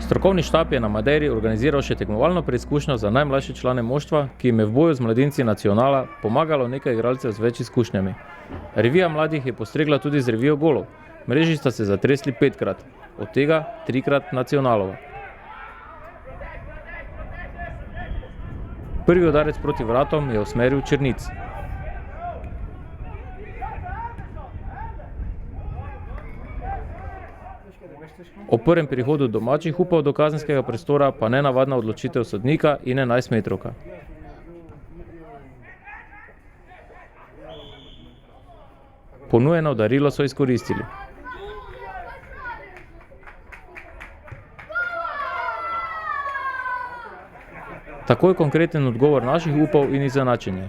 Strokovni štab je na Madeiri organiziral še tekmovalno preizkušnjo za najmlajše člane moštva, ki jim je v boju z mladinci nacionala pomagalo nekaj igralcev z več izkušnjami. Revija mladih je postregla tudi z revijo golov. Mreži sta se zatresli 5-krat, od tega 3-krat nacionalova. Prvi udarec proti vratom je usmeril Črnic. O prvem prihodu domačih upov do kazenskega prostora pa nenavadna odločitev sodnika in 11-metrovka. Ponujeno darilo so izkoristili. Takoj konkreten odgovor naših upov in izenačenje.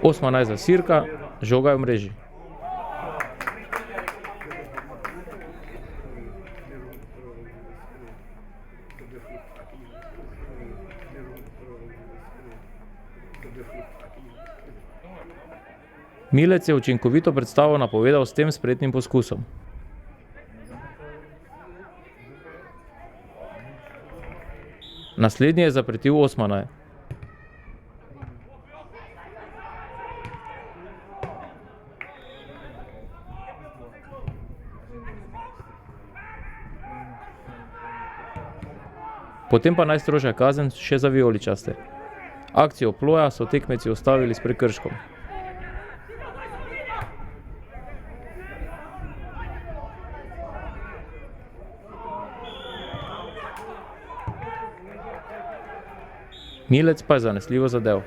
Osma za Sirka, žoga je v mreži. Milec je učinkovito predstavo napovedal s tem spretnim poskusom. Naslednji je zapretil Osmana. Potem pa najstrožja kazen še za vijoličaste. Akcijo ploja so tekmeci ustavili s prekrškom. Milec pa je zanesljivo zadel.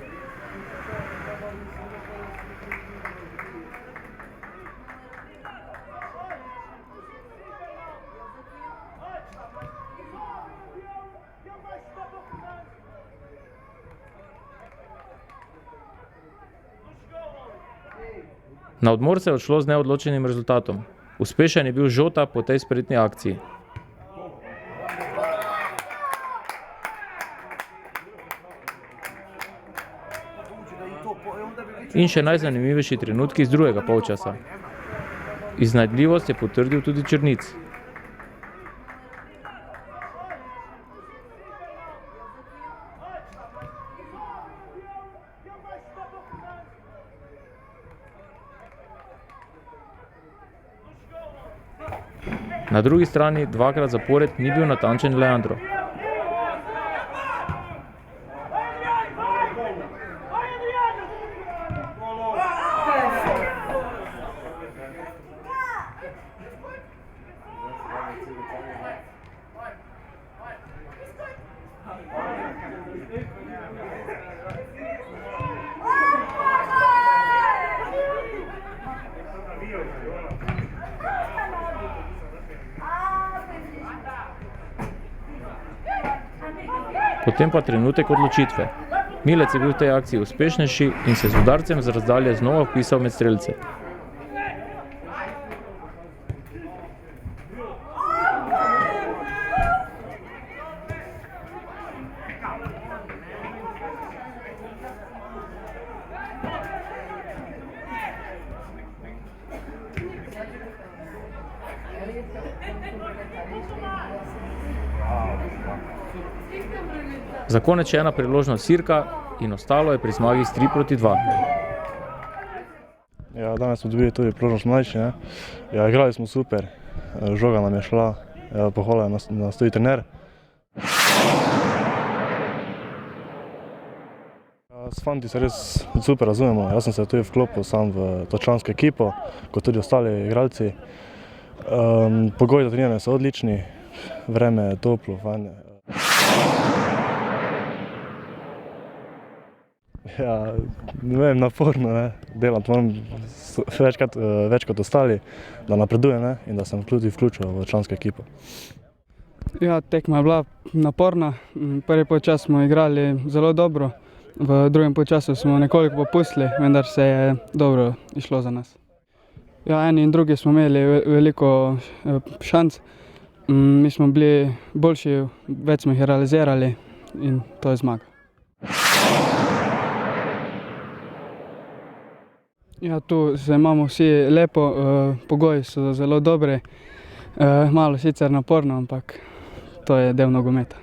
Na odmor se je odšlo z neodločenim rezultatom. Uspešen je bil Žota po tej spretni akciji. In še najzanimivejši trenutki iz drugega polčasa. Iznajdljivost je potrdil tudi Črnic. Na drugi strani dvakrat zapored ni bil natančen Leandro. Potem pa trenutek odločitve. Milec je bil v tej akciji uspešnejši in se z udarcem z razdalje znova vpisal med strelce. Za konec še ena priložnost Sirka in ostalo je pri zmagi s 3-2. Ja, danes smo dobili tudi priložnost mlajši. Ja, igrali smo super, žoga nam je šla, pohvala nas tudi trener. S fanti se res super razumemo, jaz sem se tudi vklopil sam v to člansko ekipo, kot tudi ostali igralci. Pogoji za treniranje so odlični, vreme je toplo, fajn. Ja, ne vem, naporno, delam, moram več kot ostali, da napredujem in da sem tudi vključil v člansko ekipo. Ja, tekma je bila naporna, prvi polčas smo igrali zelo dobro, v drugem polčasu smo nekoliko popustili, vendar se je dobro išlo za nas. Ja, eni in drugi smo imeli veliko šanc, mi smo bili boljši, več smo jih realizirali in to je zmaga. Ja, tu se imamo vsi lepo, pogoji so zelo dobri, malo sicer naporno, ampak to je del nogometa.